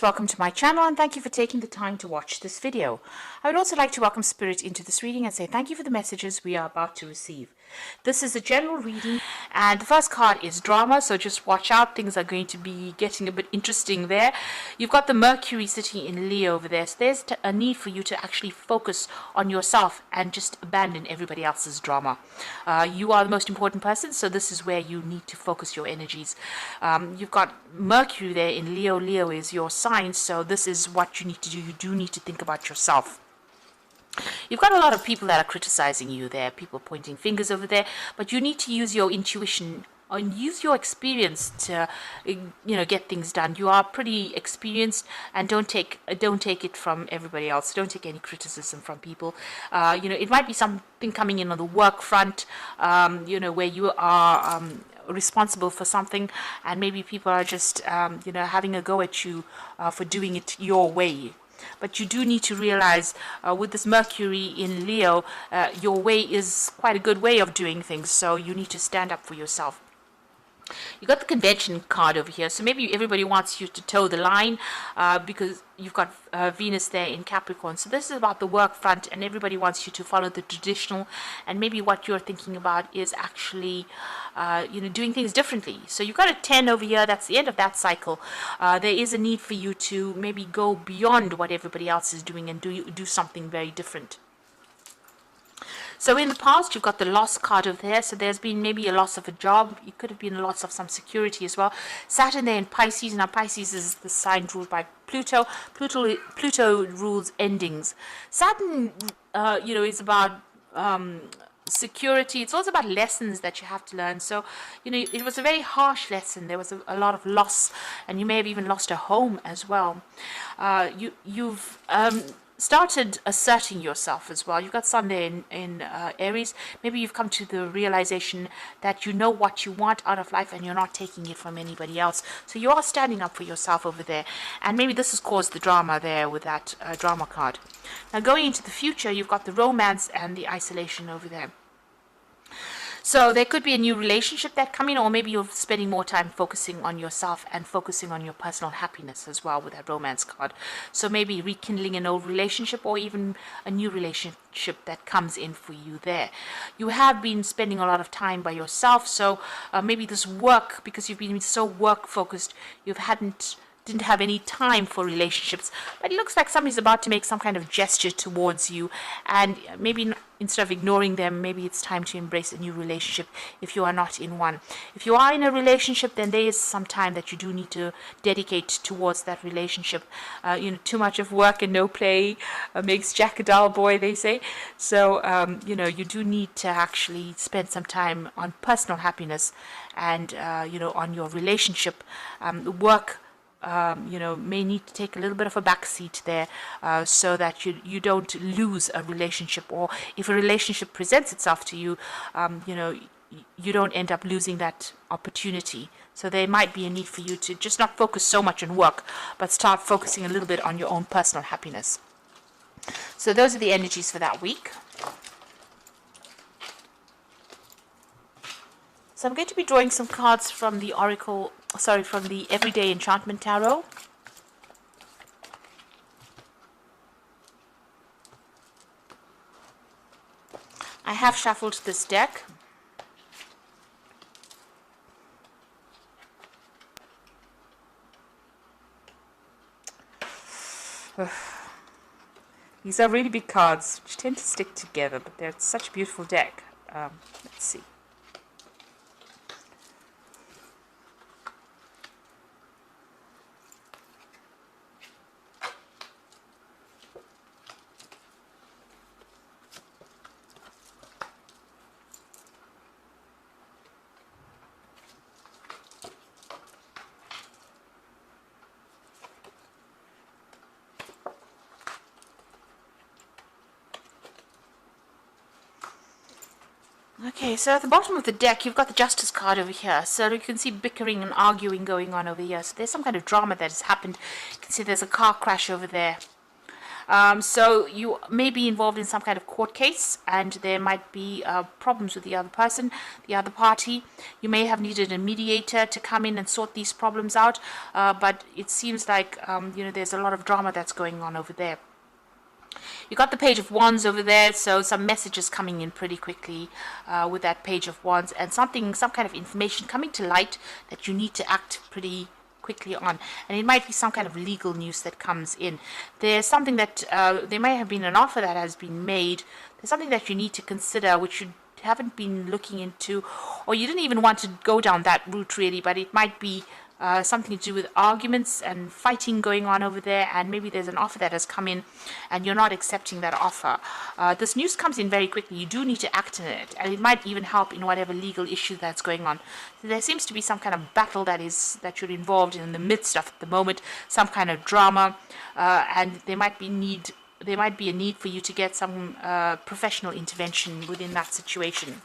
Welcome to my channel and thank you for taking the time to watch this video. I would also like to welcome Spirit into this reading and say thank you for the messages we are about to receive. This is a general reading and the first card is drama, so just watch out. Things are going to be getting a bit interesting there. You've got the Mercury sitting in Leo over there, so there's a need for you to actually focus on yourself and just abandon everybody else's drama. You are the most important person, so this is where you need to focus your energies. You've got Mercury there in Leo. Leo is your sign, so this is what you need to do. You do need to think about yourself. You've got a lot of people that are criticizing you there, people pointing fingers over there, but you need to use your intuition and use your experience to get things done. You are pretty experienced, and don't take it from everybody else. Don't take any criticism from people. It might be something coming in on the work front, where you are responsible for something, and maybe people are just having a go at you for doing it your way. But you do need to realize with this Mercury in Leo, your way is quite a good way of doing things, so you need to stand up for yourself. You got the convention card over here, so maybe everybody wants you to toe the line because you've got Venus there in Capricorn. So this is about the work front, and everybody wants you to follow the traditional, and maybe what you're thinking about is actually doing things differently. So you've got a 10 over here. That's the end of that cycle. There is a need for you to maybe go beyond what everybody else is doing and do something very different. So in the past, you've got the loss card over there. So there's been maybe a loss of a job. It could have been a loss of some security as well. Saturn there in Pisces. Now Pisces is the sign ruled by Pluto. Pluto rules endings. Saturn, is about security. It's also about lessons that you have to learn. So it was a very harsh lesson. There was a lot of loss, and you may have even lost a home as well. You've started asserting yourself as well. You've got Sun there in Aries. Maybe you've come to the realization that you know what you want out of life and you're not taking it from anybody else. So you are standing up for yourself over there. And maybe this has caused the drama there with that drama card. Now going into the future, you've got the romance and the isolation over there. So there could be a new relationship that come in, or maybe you're spending more time focusing on yourself and focusing on your personal happiness as well with that romance card. So maybe rekindling an old relationship, or even a new relationship that comes in for you there. You have been spending a lot of time by yourself, so maybe this work, because you've been so work focused, didn't have any time for relationships, but it looks like somebody's about to make some kind of gesture towards you, and maybe instead of ignoring them, maybe it's time to embrace a new relationship if you are not in one. If you are in a relationship, then there is some time that you do need to dedicate towards that relationship. Too much of work and no play makes Jack a dull boy, they say. So you do need to actually spend some time on personal happiness and on your relationship. Work may need to take a little bit of a backseat there, so that you don't lose a relationship, or if a relationship presents itself to you, you don't end up losing that opportunity. So there might be a need for you to just not focus so much on work, but start focusing a little bit on your own personal happiness. So those are the energies for that week. So I'm going to be drawing some cards from the from the Everyday Enchantment Tarot. I have shuffled this deck. These are really big cards, which tend to stick together, but they're such a beautiful deck. Let's see. Okay, so at the bottom of the deck, you've got the Justice card over here. So you can see bickering and arguing going on over here. So there's some kind of drama that has happened. You can see there's a car crash over there. So you may be involved in some kind of court case, and there might be problems with the other person, the other party. You may have needed a mediator to come in and sort these problems out, but it seems like there's a lot of drama that's going on over there. You got the Page of Wands over there, so some messages coming in pretty quickly with that Page of Wands, and some kind of information coming to light that you need to act pretty quickly on. And it might be some kind of legal news that comes in. There's something that there may have been an offer that has been made. There's something that you need to consider which you haven't been looking into, or you didn't even want to go down that route really, but it might be something to do with arguments and fighting going on over there, and maybe there's an offer that has come in and you're not accepting that offer. This news comes in very quickly. You do need to act on it, and it might even help in whatever legal issue that's going on. So there seems to be some kind of battle that you're involved in the midst of at the moment, some kind of drama, and there might be a need for you to get some professional intervention within that situation.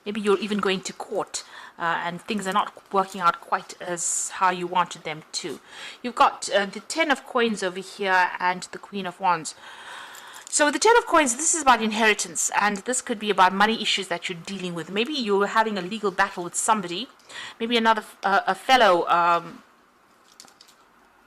Maybe you're even going to court and things are not working out quite as how you wanted them to. You've got the Ten of Coins over here and the Queen of Wands. So the Ten of Coins, this is about inheritance, and this could be about money issues that you're dealing with. Maybe you're having a legal battle with somebody, maybe another a fellow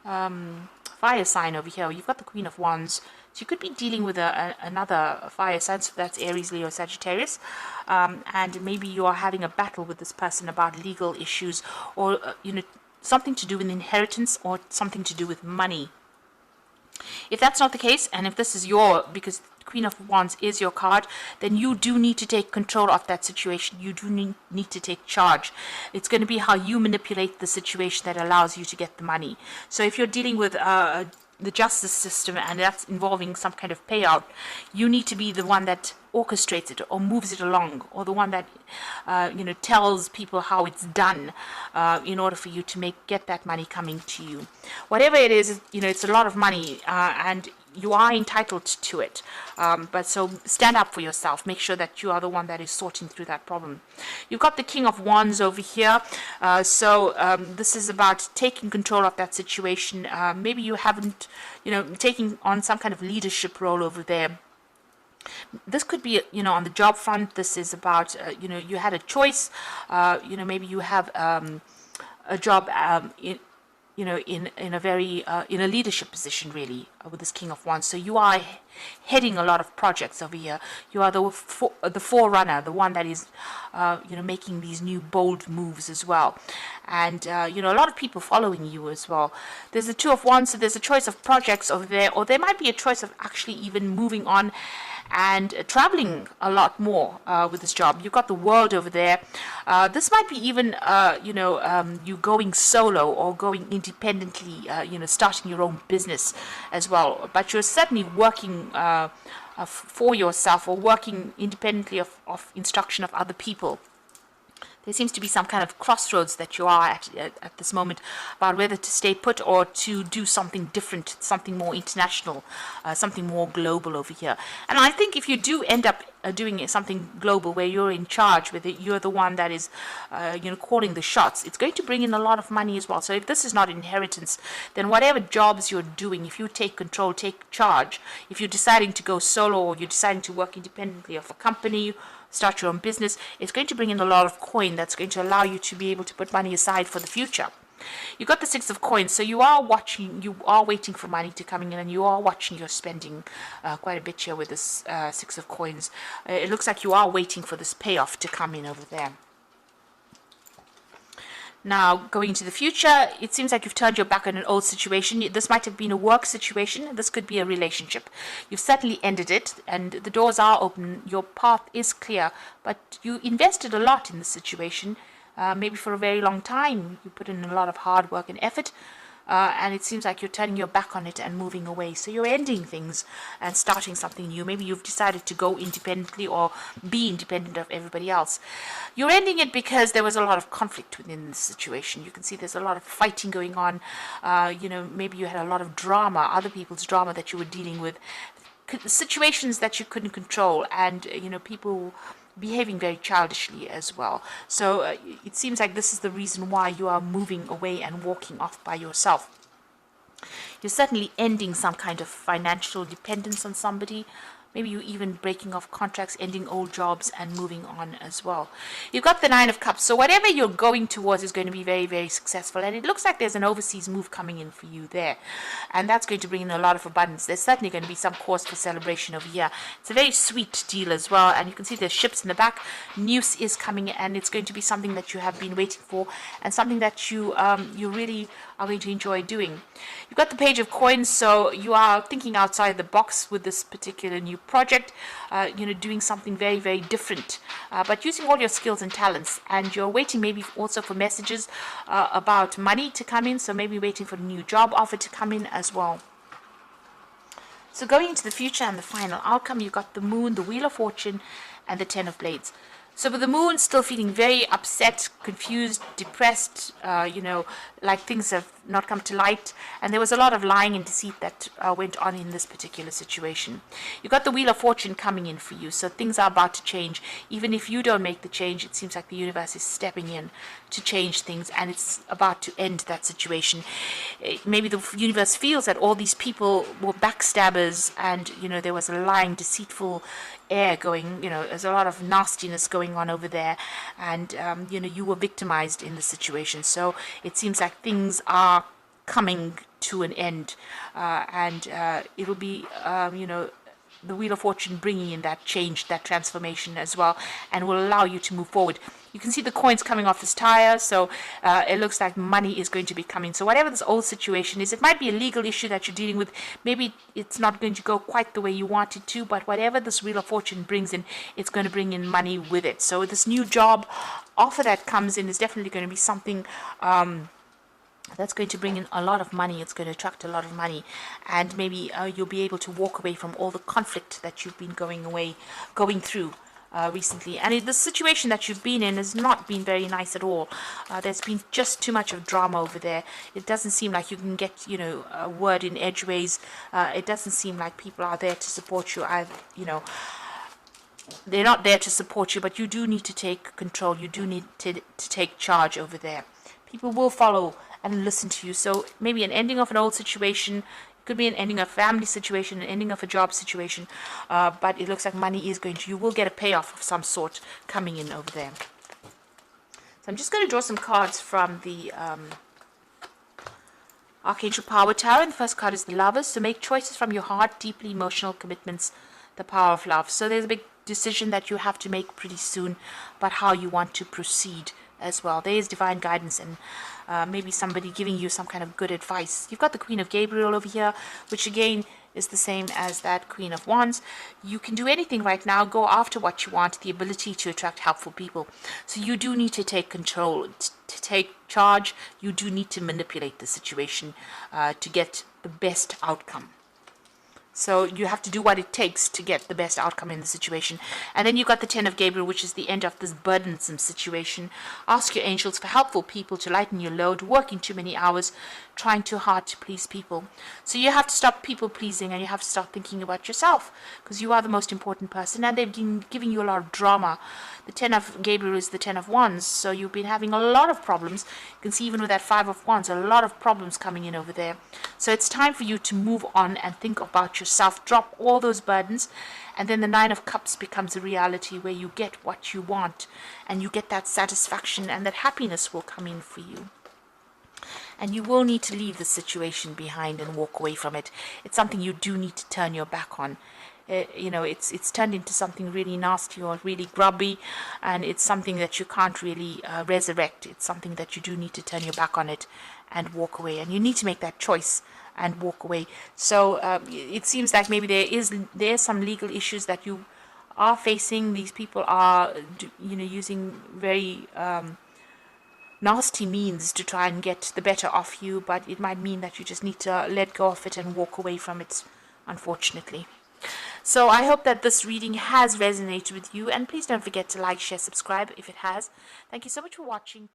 fire sign over here. You've got the Queen of Wands. So you could be dealing with another fire sign, so that's Aries, Leo, Sagittarius, and maybe you are having a battle with this person about legal issues, or something to do with inheritance, or something to do with money. If that's not the case, and if this is because Queen of Wands is your card, then you do need to take control of that situation. You do need to take charge. It's going to be how you manipulate the situation that allows you to get the money. So if you're dealing with the justice system and that's involving some kind of payout, you need to be the one that orchestrates it or moves it along, or the one that tells people how it's done in order for you to get that money coming to you. Whatever it is, it's a lot of money, and you are entitled to it, but so stand up for yourself. Make sure that you are the one that is sorting through that problem. You've got the King of Wands over here, so this is about taking control of that situation. Maybe you haven't taking on some kind of leadership role over there. This could be on the job front. This is about you had a choice. Maybe you have a job in a very in a leadership position really with this King of Wands. So you are heading a lot of projects over here. You are the forerunner, the one that is making these new bold moves as well, and a lot of people following you as well. There's the Two of Wands, so there's a choice of projects over there, or there might be a choice of actually even moving on and traveling a lot more with this job. You've got the World over there. This might be even you going solo or going independently, starting your own business as well, but you're certainly working for yourself or working independently of instruction of other people. There seems to be some kind of crossroads that you are at this moment about whether to stay put or to do something different, something more international, something more global over here. And I think if you do end up doing something global where you're in charge with it, you're the one that is calling the shots, it's going to bring in a lot of money as well. So if this is not inheritance, then whatever jobs you're doing, if you take control, take charge, if you're deciding to go solo or you're deciding to work independently of a company, start your own business, it's going to bring in a lot of coin that's going to allow you to be able to put money aside for the future. You got the Six of Coins, so you are waiting for money to come in, and you are watching your spending quite a bit here with this Six of Coins. It looks like you are waiting for this payoff to come in over there. Now, going into the future, it seems like you've turned your back on an old situation. This might have been a work situation. This could be a relationship. You've certainly ended it, and the doors are open. Your path is clear, but you invested a lot in this situation, maybe for a very long time. You put in a lot of hard work and effort, and it seems like you're turning your back on it and moving away. So you're ending things and starting something new. Maybe you've decided to go independently or be independent of everybody else. You're ending it because there was a lot of conflict within the situation. You can see there's a lot of fighting going on. Maybe you had a lot of drama, other people's drama that you were dealing with, situations that you couldn't control, and people behaving very childishly as well. So it seems like this is the reason why you are moving away and walking off by yourself. You're certainly ending some kind of financial dependence on somebody. Maybe you even breaking off contracts, ending old jobs, and moving on as well. You've got the Nine of Cups. So whatever you're going towards is going to be very, very successful. And it looks like there's an overseas move coming in for you there. And that's going to bring in a lot of abundance. There's certainly going to be some cause for celebration over here. It's a very sweet deal as well. And you can see there's ships in the back. News is coming, and it's going to be something that you have been waiting for, and something that you really are going to enjoy doing. You've got the Page of Coins, so you are thinking outside the box with this particular new project, doing something very, very different, but using all your skills and talents. And you're waiting maybe also for messages about money to come in, so maybe waiting for a new job offer to come in as well. So going into the future and the final outcome, you've got the Moon, the Wheel of Fortune, and the Ten of Blades. So with the Moon still feeling very upset, confused, depressed, like things have not come to light. And there was a lot of lying and deceit that went on in this particular situation. You got the Wheel of Fortune coming in for you. So things are about to change. Even if you don't make the change, it seems like the universe is stepping in to change things. And it's about to end that situation. Maybe the universe feels that all these people were backstabbers, and, there was a lying, deceitful air going, there's a lot of nastiness going on over there, and you were victimized in the situation. So it seems like things are coming to an end, and it'll be the Wheel of Fortune bringing in that change, that transformation as well, and will allow you to move forward. You can see the coins coming off this tire, so it looks like money is going to be coming. So whatever this old situation is, it might be a legal issue that you're dealing with. Maybe it's not going to go quite the way you want it to, but whatever this Wheel of Fortune brings in, it's going to bring in money with it. So this new job offer that comes in is definitely going to be something that's going to bring in a lot of money. It's going to attract a lot of money, and maybe you'll be able to walk away from all the conflict that you've been going through recently. And the situation that you've been in has not been very nice at all. There's been just too much of drama over there. It doesn't seem like you can get a word in edgeways. It doesn't seem like people are there to support you either. They're not there to support you, but you do need to take control. You do need to take charge over there. People will follow and listen to you. So maybe an ending of an old situation, it could be an ending of a family situation, an ending of a job situation, but it looks like money is you will get a payoff of some sort coming in over there. So I'm just going to draw some cards from the Archangel Power Tower, and the first card is the Lovers. So make choices from your heart, deeply emotional commitments, the power of love. So there's a big decision that you have to make pretty soon about how you want to proceed as well. There is divine guidance, and maybe somebody giving you some kind of good advice. You've got the Queen of Gabriel over here, which again is the same as that Queen of Wands. You can do anything right now. Go after what you want, the ability to attract helpful people. So you do need to take control, to take charge. You do need to manipulate the situation to get the best outcome. So you have to do what it takes to get the best outcome in the situation. And then you've got the Ten of Gabriel, which is the end of this burdensome situation. Ask your angels for helpful people to lighten your load, working too many hours, trying too hard to please people. So you have to stop people pleasing, and you have to start thinking about yourself, because you are the most important person, and they've been giving you a lot of drama. The Ten of Gabriel is the Ten of Wands, so you've been having a lot of problems. You can see even with that Five of Wands, a lot of problems coming in over there. So it's time for you to move on and think about yourself. Drop all those burdens, and then the Nine of Cups becomes a reality where you get what you want, and you get that satisfaction, and that happiness will come in for you. And you will need to leave the situation behind and walk away from it. It's something you do need to turn your back on. It's turned into something really nasty or really grubby, and it's something that you can't really resurrect. It's something that you do need to turn your back on it and walk away, and you need to make that choice and walk away. So it seems like maybe there's some legal issues that you are facing. These people are using very nasty means to try and get the better of you, but it might mean that you just need to let go of it and walk away from it, unfortunately. So I hope that this reading has resonated with you, and please don't forget to like, share, subscribe if it has. Thank you so much for watching.